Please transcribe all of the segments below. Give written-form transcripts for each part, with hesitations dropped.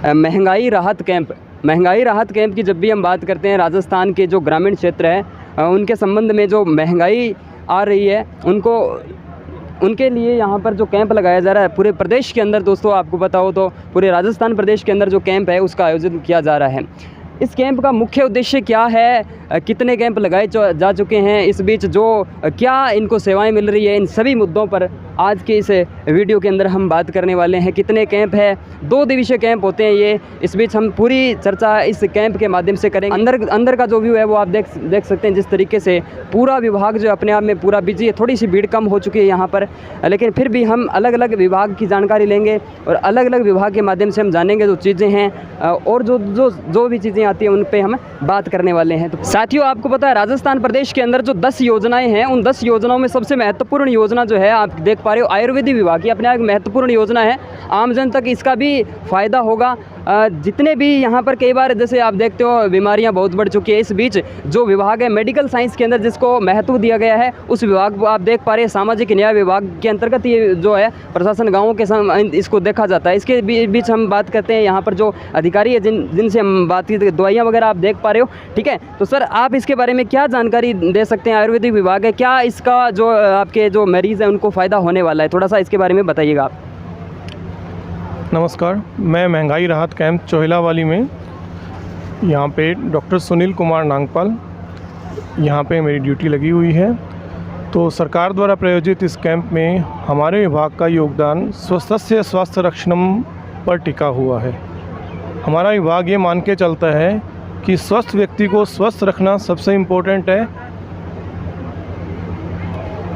महंगाई राहत कैंप की जब भी हम बात करते हैं, राजस्थान के जो ग्रामीण क्षेत्र है उनके संबंध में जो महंगाई आ रही है उनके लिए यहाँ पर जो कैंप लगाया जा रहा है पूरे प्रदेश के अंदर, दोस्तों आपको पता हो तो पूरे राजस्थान प्रदेश के अंदर जो कैंप है उसका आयोजन किया जा रहा है। इस कैंप का मुख्य उद्देश्य क्या है, कितने कैंप लगाए जा चुके हैं, इस बीच जो क्या इनको सेवाएं मिल रही है, इन सभी मुद्दों पर आज के इस वीडियो के अंदर हम बात करने वाले हैं। कितने कैंप है, 2 दिवसीय कैंप होते हैं ये। इस बीच हम पूरी चर्चा इस कैंप के माध्यम से करेंगे। अंदर का जो व्यू है वो आप देख सकते हैं। जिस तरीके से पूरा विभाग जो अपने आप में पूरा बिजी है, थोड़ी सी भीड़ कम हो चुकी है यहाँ पर, लेकिन फिर भी हम अलग अलग विभाग की जानकारी लेंगे और अलग अलग विभाग के माध्यम से हम जानेंगे जो चीज़ें हैं और जो भी चीज़ें आती हैं उन पर हम बात करने वाले हैं। तो साथियों, आपको पता है राजस्थान प्रदेश के अंदर जो 10 योजनाएं हैं, उन 10 योजनाओं में सबसे महत्वपूर्ण योजना जो है आप देख पा रहे हो, आयुर्वेदिक विभाग की अपने आप महत्वपूर्ण योजना है। आमजन तक इसका भी फ़ायदा होगा। जितने भी यहाँ पर कई बार जैसे आप देखते हो बीमारियाँ बहुत बढ़ चुकी है, इस बीच जो विभाग है मेडिकल साइंस के अंदर जिसको महत्व दिया गया है, उस विभाग को आप देख पा रहे हैं। सामाजिक न्याय विभाग के अंतर्गत ये जो है प्रशासन गाँवों के इसको देखा जाता है। इसके बीच हम बात करते हैं यहाँ पर जो अधिकारी है जिनसे हम बात की, दवाइयाँ वगैरह आप देख पा रहे हो, ठीक है। तो सर, आप इसके बारे में क्या जानकारी दे सकते हैं? आयुर्वेदिक विभाग है, क्या इसका जो आपके जो मरीज़ हैं उनको फ़ायदा होने वाला है, थोड़ा सा इसके बारे में बताइएगा आप। नमस्कार, मैं महंगाई राहत कैंप चोहिलावाली में यहाँ पे डॉक्टर सुनील कुमार नांगपाल यहाँ पे मेरी ड्यूटी लगी हुई है। तो सरकार द्वारा प्रायोजित इस कैंप में हमारे विभाग का योगदान स्वस्थस्य स्वास्थ्य रक्षणम पर टिका हुआ है। हमारा विभाग ये मान के चलता है कि स्वस्थ व्यक्ति को स्वस्थ रखना सबसे इम्पोर्टेंट है,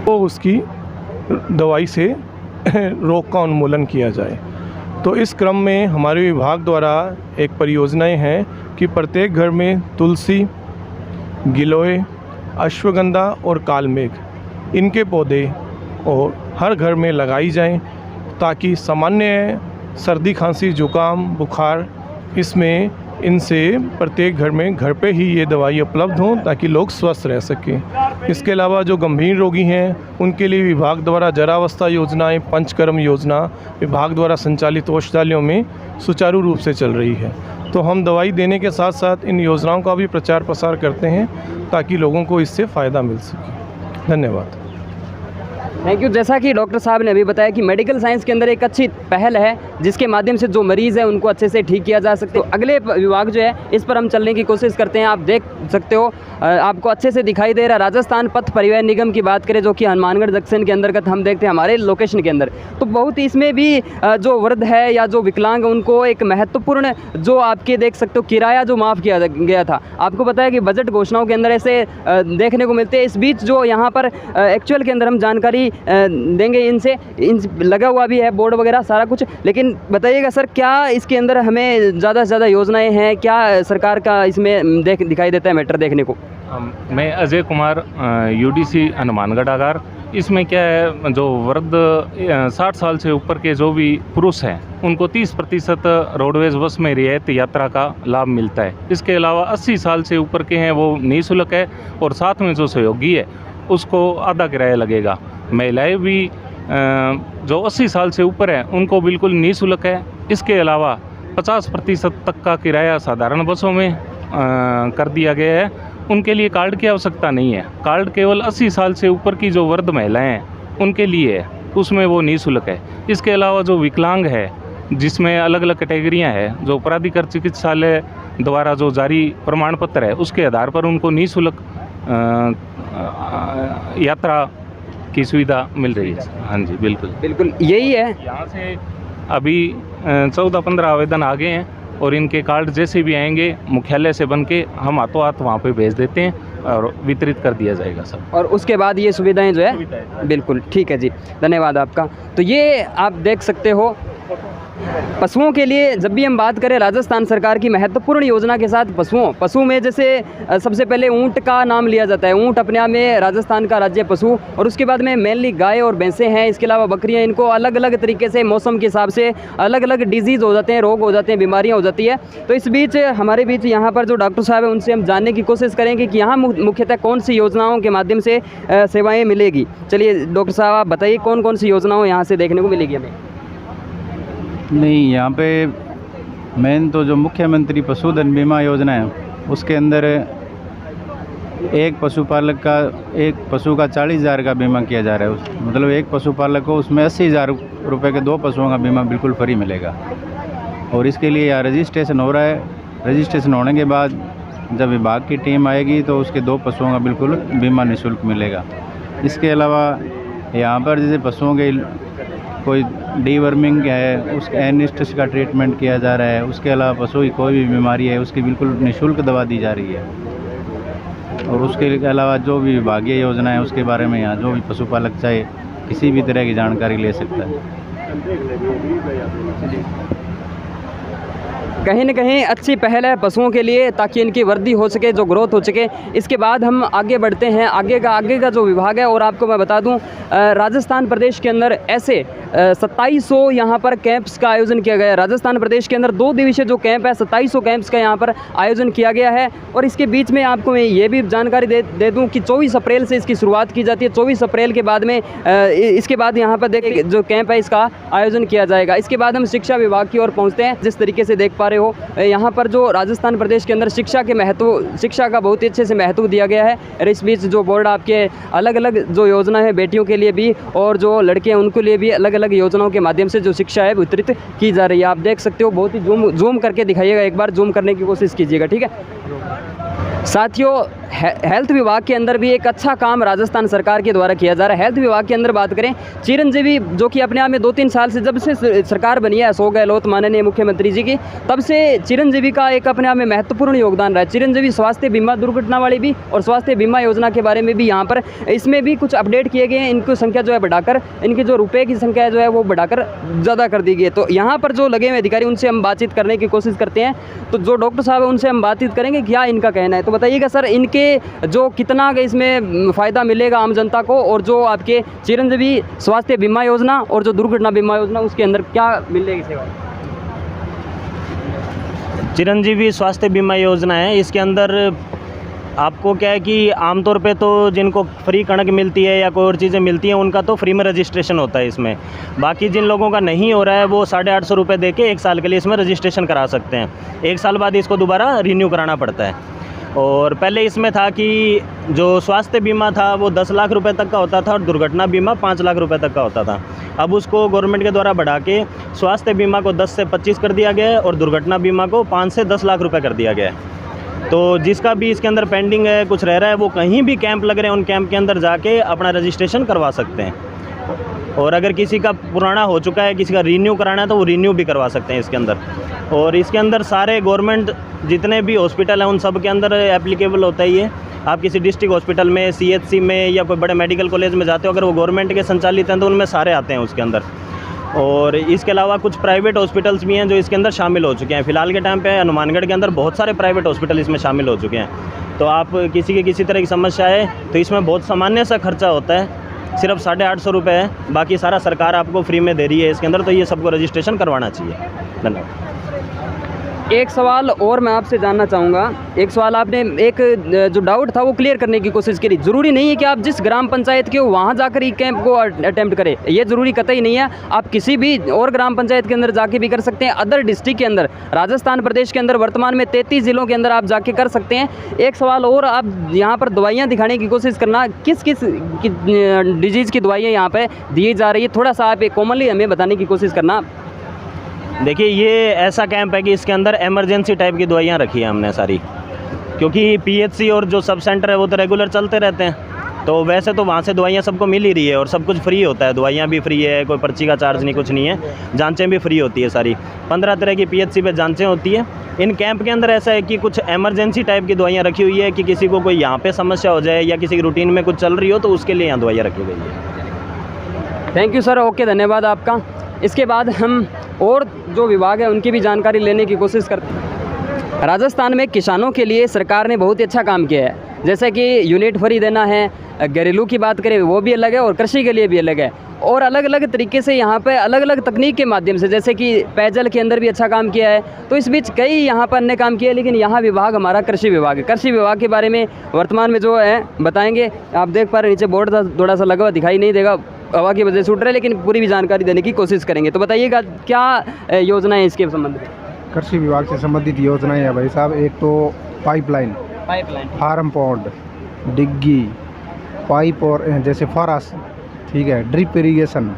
तो उसकी दवाई से रोग का उन्मूलन किया जाए। तो इस क्रम में हमारे विभाग द्वारा एक परियोजनाएं हैं कि प्रत्येक घर में तुलसी, गिलोय, अश्वगंधा और कालमेघ इनके पौधे और हर घर में लगाई जाएं, ताकि सामान्य सर्दी, खांसी, जुकाम, बुखार इसमें इनसे प्रत्येक घर पे ही ये दवाई उपलब्ध हों, ताकि लोग स्वस्थ रह सकें। इसके अलावा जो गंभीर रोगी हैं उनके लिए विभाग द्वारा जरावस्था योजनाएं, पंचकर्म योजना विभाग द्वारा संचालित औषधालयों में सुचारू रूप से चल रही है। तो हम दवाई देने के साथ साथ इन योजनाओं का भी प्रचार प्रसार करते हैं ताकि लोगों को इससे फ़ायदा मिल सके। धन्यवाद। Thank you. जैसा कि डॉक्टर साहब ने अभी बताया कि मेडिकल साइंस के अंदर एक अच्छी पहल है जिसके माध्यम से जो मरीज़ है उनको अच्छे से ठीक किया जा सकता है। तो अगले विभाग जो है इस पर हम चलने की कोशिश करते हैं। आप देख सकते हो, आपको अच्छे से दिखाई दे रहा राजस्थान पथ परिवहन निगम की बात करें, जो कि हनुमानगढ़ जंक्शन के अंतर्गत हम देखते हैं हमारे लोकेशन के अंदर। तो बहुत इसमें भी जो वृद्ध है या जो विकलांग उनको एक महत्वपूर्ण जो आपके देख सकते हो किराया जो माफ़ किया गया था। आपको पता है कि बजट घोषणाओं के अंदर ऐसे देखने को मिलते हैं। इस बीच जो यहाँ पर एक्चुअल के अंदर हम जानकारी देंगे इन लगा हुआ भी है बोर्ड वगैरह सारा कुछ। लेकिन बताइएगा सर, क्या इसके अंदर हमें ज़्यादा से ज़्यादा योजनाएं हैं, क्या सरकार का इसमें दिखाई देता है मैटर देखने को? मैं अजय कुमार, यूडीसी हनुमानगढ़ आगार। इसमें क्या है, जो वृद्ध 60 साल से ऊपर के जो भी पुरुष हैं उनको 30% रोडवेज बस में रियायत यात्रा का लाभ मिलता है। इसके अलावा 80 साल से ऊपर के हैं वो निःशुल्क है, और साथ में जो सहयोगी है उसको आधा किराया लगेगा। महिलाएं भी जो 80 साल से ऊपर हैं उनको बिल्कुल निःशुल्क है। इसके अलावा 50% तक का किराया साधारण बसों में कर दिया गया है। उनके लिए कार्ड की आवश्यकता नहीं है। कार्ड केवल 80 साल से ऊपर की जो वृद्ध महिलाएं हैं उनके लिए है, उसमें वो निःशुल्क है। इसके अलावा जो विकलांग है, जिसमें अलग अलग कैटेगरियां हैं, जो प्राधिकार चिकित्सालय द्वारा जो जारी प्रमाण पत्र है उसके आधार पर उनको निःशुल्क यात्रा की सुविधा मिल रही है। हाँ जी, बिल्कुल यही है। यहाँ से अभी 14-15 आवेदन आ गए हैं, और इनके कार्ड जैसे भी आएंगे मुख्यालय से बन के हम हाथों हाथ वहाँ पे भेज देते हैं और वितरित कर दिया जाएगा सब। और उसके बाद ये सुविधाएं जो है बिल्कुल ठीक है जी, धन्यवाद आपका। तो ये आप देख सकते हो पशुओं के लिए जब भी हम बात करें राजस्थान सरकार की महत्वपूर्ण योजना के साथ पशु में जैसे सबसे पहले ऊंट का नाम लिया जाता है। ऊंट अपने आप में राजस्थान का राज्य पशु, और उसके बाद में मेनली गाय और भैंसें हैं। इसके अलावा बकरियां, इनको अलग अलग तरीके से मौसम के हिसाब से अलग अलग डिजीज़ हो जाते हैं, रोग हो जाते हैं, बीमारियाँ हो जाती है। तो इस बीच हमारे बीच यहाँ पर जो डॉक्टर साहब है उनसे हम जानने की कोशिश करेंगे कि यहाँ मुख्यतः कौन सी योजनाओं के माध्यम से सेवाएँ मिलेगी। चलिए डॉक्टर साहब, आप बताइए कौन कौन सी योजनाओं यहाँ से देखने को मिलेगी हमें? नहीं, यहाँ पे मेन तो जो मुख्यमंत्री पशुधन बीमा योजना है उसके अंदर एक पशुपालक का, एक पशु का 40,000 का बीमा किया जा रहा है। मतलब एक पशुपालक को उसमें 80,000 रुपये के 2 पशुओं का बीमा बिल्कुल फ्री मिलेगा। और इसके लिए यहाँ रजिस्ट्रेशन हो रहा है। रजिस्ट्रेशन होने के बाद जब विभाग की टीम आएगी तो उसके 2 पशुओं का बिल्कुल बीमा निःशुल्क मिलेगा। इसके अलावा यहाँ पर जैसे पशुओं के कोई डीवर्मिंग है, उसके एनिस्टिस का ट्रीटमेंट किया जा रहा है। उसके अलावा पशु की कोई भी बीमारी है उसकी बिल्कुल निःशुल्क दवा दी जा रही है। और उसके अलावा जो भी विभागीय योजना है उसके बारे में यहाँ जो भी पशुपालक चाहे किसी भी तरह की जानकारी ले सकता है। कहीं न कहीं अच्छी पहल है पशुओं के लिए, ताकि इनकी वृद्धि हो सके, जो ग्रोथ हो सके। इसके बाद हम आगे बढ़ते हैं, आगे का जो विभाग है। और आपको मैं बता दूं, राजस्थान प्रदेश के अंदर ऐसे 2700 यहाँ पर कैंप्स का आयोजन किया गया है। राजस्थान प्रदेश के अंदर 2 दिवसीय जो कैंप है, 2700 कैंप्स का यहाँ पर आयोजन किया गया है। और इसके बीच में आपको मैं ये भी जानकारी दे दूँ कि 24 अप्रैल से इसकी शुरुआत की जाती है। 24 अप्रैल के बाद में इसके बाद यहाँ पर देखिए जो कैंप है इसका आयोजन किया जाएगा। इसके बाद हम शिक्षा विभाग की ओर पहुँचते हैं। जिस तरीके से देख पा रहे हो, यहाँ पर जो राजस्थान प्रदेश के अंदर शिक्षा का बहुत ही अच्छे से महत्व दिया गया है। और इस बीच जो बोर्ड आपके अलग अलग जो योजना है बेटियों के लिए भी और जो लड़के हैं उनके लिए भी अलग अलग योजनाओं के माध्यम से जो शिक्षा है वितरित की जा रही है। आप देख सकते हो, बहुत ही जूम करके दिखाइएगा, एक बार जूम करने की कोशिश कीजिएगा, ठीक है। साथियों, हेल्थ विभाग के अंदर भी एक अच्छा काम राजस्थान सरकार के द्वारा किया जा रहा है। हेल्थ विभाग के अंदर बात करें, चिरंजीवी जो कि अपने आप में 2-3 साल से जब से सरकार बनी है अशोक गहलोत माननीय मुख्यमंत्री जी की, तब से चिरंजीवी का एक अपने आप में महत्वपूर्ण योगदान रहा है। चिरंजीवी स्वास्थ्य बीमा दुर्घटना वाली भी और स्वास्थ्य बीमा योजना के बारे में भी यहाँ पर इसमें भी कुछ अपडेट किए गए हैं। इनकी संख्या जो है बढ़ाकर, इनकी जो रुपये की संख्या जो है वो बढ़ाकर ज़्यादा कर दी गई है। तो यहाँ पर जो लगे हुए अधिकारी उनसे हम बातचीत करने की कोशिश करते हैं। तो जो डॉक्टर साहब है उनसे हम बातचीत करेंगे क्या इनका कहना है। तो बताइएगा सर, इनके जो कितना इसमें फ़ायदा मिलेगा आम जनता को, और जो आपके चिरंजीवी स्वास्थ्य बीमा योजना और जो दुर्घटना बीमा योजना उसके अंदर क्या मिलेगी सेवा? चिरंजीवी स्वास्थ्य बीमा योजना है, इसके अंदर आपको क्या है कि आमतौर पे तो जिनको फ्री कणक मिलती है या कोई और चीज़ें मिलती हैं उनका तो फ्री में रजिस्ट्रेशन होता है इसमें। बाकी जिन लोगों का नहीं हो रहा है वो 850 रुपये दे के 1 साल के लिए इसमें रजिस्ट्रेशन करा सकते हैं। 1 साल बाद इसको दोबारा रिन्यू कराना पड़ता है। और पहले इसमें था कि जो स्वास्थ्य बीमा था वो 10 लाख रुपए तक का होता था और दुर्घटना बीमा 5 लाख रुपए तक का होता था। अब उसको गवर्नमेंट के द्वारा बढ़ा के स्वास्थ्य बीमा को 10 से 25 कर दिया गया है और दुर्घटना बीमा को 5 से 10 लाख रुपए कर दिया गया है। तो जिसका भी इसके अंदर पेंडिंग है, कुछ रह रहा है, वो कहीं भी कैंप लग रहे हैं उन कैंप के अंदर जाके अपना रजिस्ट्रेशन करवा सकते हैं। और अगर किसी का पुराना हो चुका है, किसी का रीन्यू कराना है तो वो रीन्यू भी करवा सकते हैं इसके अंदर। और इसके अंदर सारे गवर्नमेंट जितने भी हॉस्पिटल हैं उन सब के अंदर एप्लीकेबल होता है ये। आप किसी डिस्ट्रिक्ट हॉस्पिटल में, CHC में या कोई बड़े मेडिकल कॉलेज में जाते हो, अगर वो गवर्नमेंट के संचालित हैं तो उनमें सारे आते हैं उसके अंदर। और इसके अलावा कुछ प्राइवेट हॉस्पिटल्स भी हैं जो इसके अंदर शामिल हो चुके हैं। फ़िलहाल के टाइम पे हनुमानगढ़ के अंदर बहुत सारे प्राइवेट हॉस्पिटल इसमें शामिल हो चुके हैं। तो आप किसी तरह की समस्या है तो इसमें बहुत सामान्य सा खर्चा होता है, सिर्फ 850 रुपये है, बाकी सारा सरकार आपको फ्री में दे रही है इसके अंदर। तो ये सबको रजिस्ट्रेशन करवाना चाहिए। धन्यवाद। एक सवाल और मैं आपसे जानना चाहूँगा। एक सवाल आपने एक जो डाउट था वो क्लियर करने की कोशिश करी। ज़रूरी नहीं है कि आप जिस ग्राम पंचायत के हो वहाँ जाकर ही कैंप को अटेम्प्ट करें, ये ज़रूरी कतई नहीं है। आप किसी भी और ग्राम पंचायत के अंदर जाके भी कर सकते हैं। अदर डिस्ट्रिक्ट के अंदर, राजस्थान प्रदेश के अंदर वर्तमान में 33 ज़िलों के अंदर आप जाके कर सकते हैं। एक सवाल और, आप यहाँ पर दवाइयाँ दिखाने की कोशिश करना, किस डिजीज़ की दवाइयाँ यहाँ पर दी जा रही है, थोड़ा सा आप कॉमनली हमें बताने की कोशिश करना। देखिए, ये ऐसा कैंप है कि इसके अंदर इमरजेंसी टाइप की दवाइयाँ रखी हैं हमने सारी, क्योंकि PHC और जो सब सेंटर है वो तो रेगुलर चलते रहते हैं। तो वैसे तो वहाँ से दवाइयाँ सबको मिल ही रही है और सब कुछ फ्री होता है। दवाइयाँ भी फ्री है, कोई पर्ची का चार्ज नहीं, कुछ नहीं है। जांचें भी फ्री होती है सारी। 15 तरह की PHC पे जांचें होती है। इन कैंप के अंदर ऐसा है कि कुछ इमरजेंसी टाइप की दवाइयाँ रखी हुई है कि किसी को कोई यहाँ पे समस्या हो जाए या किसी की रूटीन में कुछ चल रही हो तो उसके लिए यहाँ दवाइयाँ रखी गई है। थैंक यू सर, ओके, धन्यवाद आपका। इसके बाद हम और जो विभाग है उनकी भी जानकारी लेने की कोशिश करते हैं। राजस्थान में किसानों के लिए सरकार ने बहुत ही अच्छा काम किया है, जैसे कि यूनिट फ्री देना है, घरेलू की बात करें वो भी अलग है और कृषि के लिए भी अलग है। और अलग अलग तरीके से यहाँ पे अलग अलग तकनीक के माध्यम से, जैसे कि पेयजल के अंदर भी अच्छा काम किया है। तो इस बीच कई यहाँ पर अन्य काम किए, लेकिन यहाँ विभाग हमारा कृषि विभाग है। कृषि विभाग के बारे में वर्तमान में जो है बताएंगे। आप देख पा रहे नीचे बोर्ड थोड़ा सा लगा हुआ दिखाई नहीं देगा, हवा की वजह से उठ रहा है, लेकिन पूरी भी जानकारी देने की कोशिश करेंगे। तो बताइएगा क्या योजना है इसके संबंध में? कृषि विभाग से संबंधित योजनाएं हैं भाई साहब। एक तो पाइपलाइन, फार्म पॉन्ड, डिग्गी, पाइप और जैसे फॉरस, ठीक है, ड्रिप इरिगेशन,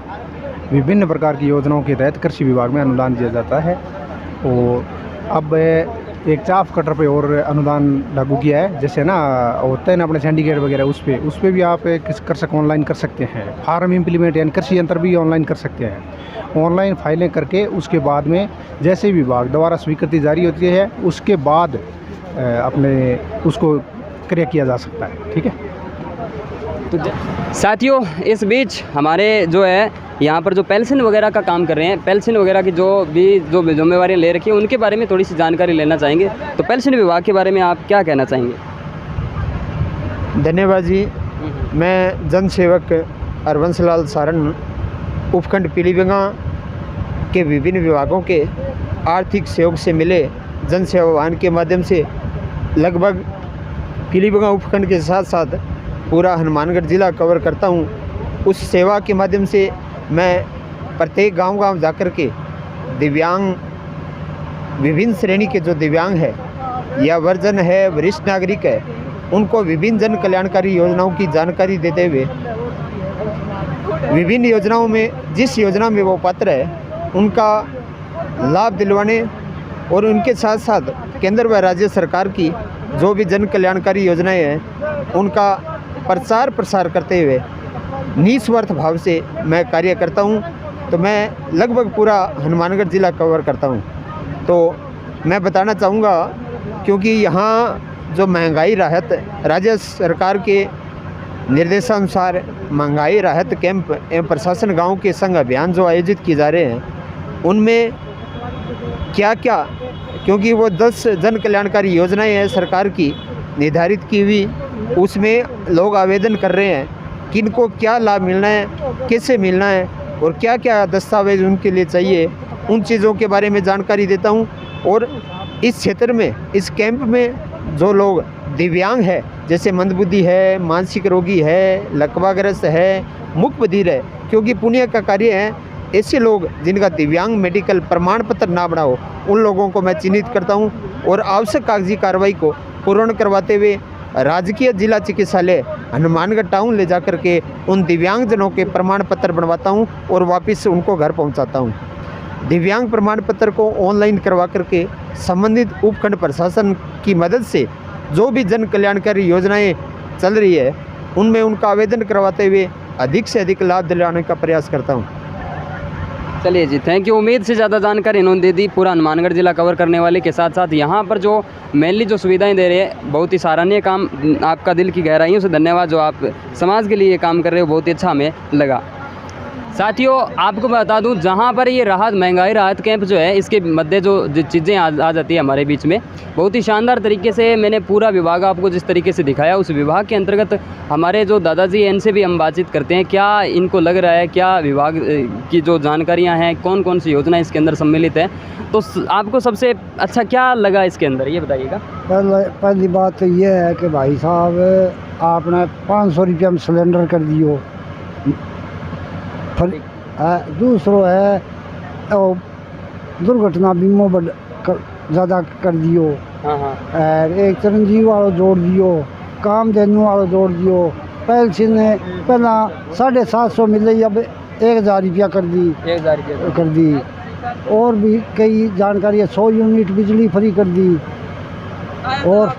विभिन्न प्रकार की योजनाओं के तहत कृषि विभाग में अनुदान दिया जाता है। और अब एक चाफ कटर पे और अनुदान लागू किया है, जैसे ना होता है ना अपने सिंडिकेट वगैरह, उस पर भी आप ऑनलाइन कर सकते हैं। फार्म इम्प्लीमेंट यानी कृषि यंत्र भी ऑनलाइन कर सकते हैं। ऑनलाइन फाइलें करके उसके बाद में जैसे विभाग द्वारा स्वीकृति जारी होती है उसके बाद अपने उसको क्रिया किया जा सकता है। ठीक है। तो साथियों, इस बीच हमारे जो है यहाँ पर जो पेंशन वगैरह का काम कर रहे हैं, पेंशन वगैरह की जो जिम्मेवारियाँ ले रखी हैं उनके बारे में थोड़ी सी जानकारी लेना चाहेंगे। तो पेंशन विभाग के बारे में आप क्या कहना चाहेंगे? धन्यवाद जी। मैं जन सेवक हरबंस लाल सारण, उपखंड पीलीभींगा के विभिन्न विभागों के आर्थिक सहयोग से मिले जन सेवा वाहन के माध्यम से लगभग पीलीभींगा उपखंड के साथ साथ पूरा हनुमानगढ़ ज़िला कवर करता हूँ। उस सेवा के माध्यम से मैं प्रत्येक गांव जाकर के दिव्यांग, विभिन्न श्रेणी के जो दिव्यांग है या वर्जन है, वरिष्ठ नागरिक है, उनको विभिन्न जन कल्याणकारी योजनाओं की जानकारी देते हुए विभिन्न योजनाओं में जिस योजना में वो पात्र है उनका लाभ दिलवाने और उनके साथ साथ केंद्र व राज्य सरकार की जो भी जन कल्याणकारी योजनाएं हैं उनका प्रचार प्रसार करते हुए निस्वार्थ भाव से मैं कार्य करता हूं। तो मैं लगभग पूरा हनुमानगढ़ ज़िला कवर करता हूं। तो मैं बताना चाहूँगा, क्योंकि यहाँ जो महंगाई राहत राज्य सरकार के निर्देशानुसार महंगाई राहत कैंप एवं प्रशासन गांव के संग अभियान जो आयोजित किए जा रहे हैं उनमें क्या क्या, क्योंकि वो 10 जन कल्याणकारी योजनाएं हैं सरकार की निर्धारित की हुई, उसमें लोग आवेदन कर रहे हैं किनको क्या लाभ मिलना है, कैसे मिलना है और क्या क्या दस्तावेज उनके लिए चाहिए, उन चीज़ों के बारे में जानकारी देता हूं। और इस क्षेत्र में, इस कैंप में जो लोग दिव्यांग है, जैसे मंदबुद्धि है, मानसिक रोगी है, लकवाग्रस्त है, मूक बधिर है, क्योंकि पुण्य का कार्य है, ऐसे लोग जिनका दिव्यांग मेडिकल प्रमाण पत्र ना बना हो उन लोगों को मैं चिन्हित करता हूं और आवश्यक कागजी कार्रवाई को पूर्ण करवाते हुए राजकीय जिला चिकित्सालय हनुमानगढ़ टाउन ले जाकर के उन दिव्यांगजनों के प्रमाण पत्र बनवाता हूं और वापस उनको घर पहुंचाता हूं। दिव्यांग प्रमाण पत्र को ऑनलाइन करवा करके संबंधित उपखंड प्रशासन की मदद से जो भी जन कल्याणकारी योजनाएं चल रही है उनमें उनका आवेदन करवाते हुए अधिक से अधिक लाभ दिलाने का प्रयास करता हूँ। चलिए जी, थैंक यू। उम्मीद से ज़्यादा जानकारी इन्होंने दे दी पूरा हनुमानगढ़ ज़िला कवर करने वाले के साथ साथ यहाँ पर जो मेनली जो सुविधाएं दे रहे हैं, बहुत ही सराहनीय काम, आपका दिल की गहराइयों से धन्यवाद। जो आप समाज के लिए ये काम कर रहे हो बहुत ही अच्छा हमें लगा। साथियों, आपको बता दूं, जहां पर ये राहत, महंगाई राहत कैंप जो है, इसके मध्य जो चीज़ें आ जाती है हमारे बीच में, बहुत ही शानदार तरीके से मैंने पूरा विभाग आपको जिस तरीके से दिखाया, उस विभाग के अंतर्गत हमारे जो दादाजी हैं इनसे भी हम बातचीत करते हैं, क्या इनको लग रहा है, क्या विभाग की जो जानकारियाँ हैं, कौन कौन सी योजना इसके अंदर सम्मिलित है, तो आपको सबसे अच्छा क्या लगा इसके अंदर, ये बताइएगा। पहली बात तो ये है कि भाई साहब आपने 500 रुपया में सिलेंडर कर दियो। दूसरो है दुर्घटना बीमा ज़्यादा कर दियो। एक चिरंजीवी वालों जोड़ दियो, काम देने वालों जोड़ दियो। पेंशन पहला 750 मिले, अब 1000 रुपया कर दी, 1000 रुपया कर दी। और भी कई जानकारी है, 100 यूनिट बिजली फ्री कर दी। और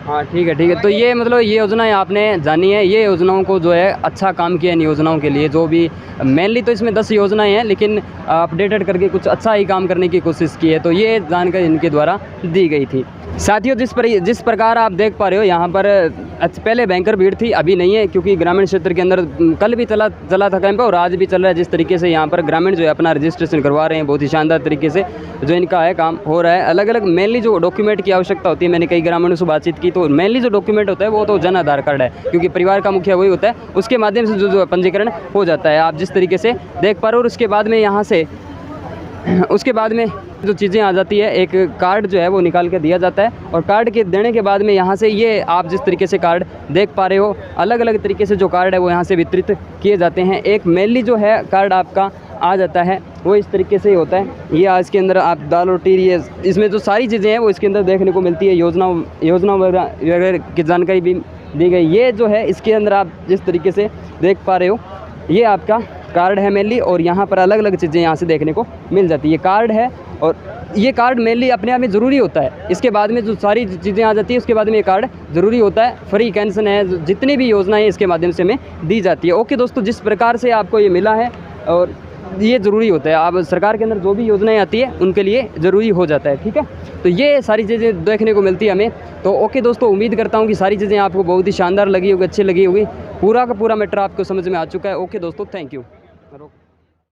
हाँ, ठीक है। तो ये मतलब ये योजनाएं आपने जानी है, ये योजनाओं को जो है अच्छा काम किया इन योजनाओं के लिए, जो भी मेनली तो इसमें 10 योजनाएं हैं, लेकिन अपडेटेड करके कुछ अच्छा ही काम करने की कोशिश की है, तो ये जानकारी इनके द्वारा दी गई थी। साथियों, जिस प्रकार आप देख पा रहे हो यहाँ पर पहले भयंकर भीड़ थी, अभी नहीं है, क्योंकि ग्रामीण क्षेत्र के अंदर कल भी चला था कैंप और आज भी चल रहा है। जिस तरीके से यहाँ पर ग्रामीण जो है अपना रजिस्ट्रेशन करवा रहे हैं, बहुत ही शानदार तरीके से जो इनका है काम हो रहा है। अलग अलग मेनली जो डॉक्यूमेंट की आवश्यकता होती है, मैंने कई ग्रामीणों से बातचीत की, तो मेनली जो डॉक्यूमेंट होता है वो तो जन आधार कार्ड है, क्योंकि परिवार का मुखिया वही होता है, उसके माध्यम से जो पंजीकरण हो जाता है, आप जिस तरीके से देख पा रहे हो। और उसके बाद में यहाँ से जो चीज़ें आ जाती है, एक कार्ड जो है वो निकाल के दिया जाता है और कार्ड के देने के बाद में यहाँ से ये आप जिस तरीके से कार्ड देख पा रहे हो, अलग अलग तरीके से जो कार्ड है वो यहाँ से वितरित किए जाते हैं। एक मेनली जो है कार्ड आपका आ जाता है वो इस तरीके से ही होता है। ये आज के अंदर आप दाल रोटी, ये इसमें जो सारी चीज़ें हैं वो इसके अंदर देखने को मिलती है। योजना वगैरह की जानकारी भी दी गई। ये जो है इसके अंदर आप जिस तरीके से देख पा रहे हो ये आपका कार्ड है मेनली, और यहाँ पर अलग अलग चीज़ें यहाँ से देखने को मिल जाती है। ये कार्ड है और ये कार्ड मेनली अपने आप में ज़रूरी होता है। इसके बाद में जो सारी चीज़ें आ जाती है उसके बाद में ये कार्ड ज़रूरी होता है। फ्री कैंसन है, जितनी भी योजनाएं इसके माध्यम से हमें दी जाती है। ओके दोस्तों, जिस प्रकार से आपको ये मिला है और ये ज़रूरी होता है, आप सरकार के अंदर जो भी योजनाएं आती है उनके लिए ज़रूरी हो जाता है। ठीक है, तो ये सारी चीज़ें देखने को मिलती है हमें। तो ओके दोस्तों, उम्मीद करता हूँ कि सारी चीज़ें आपको बहुत ही शानदार लगी होगी, अच्छी लगी होगी। पूरा का पूरा मैटर आपको समझ में आ चुका है। ओके दोस्तों, थैंक यू।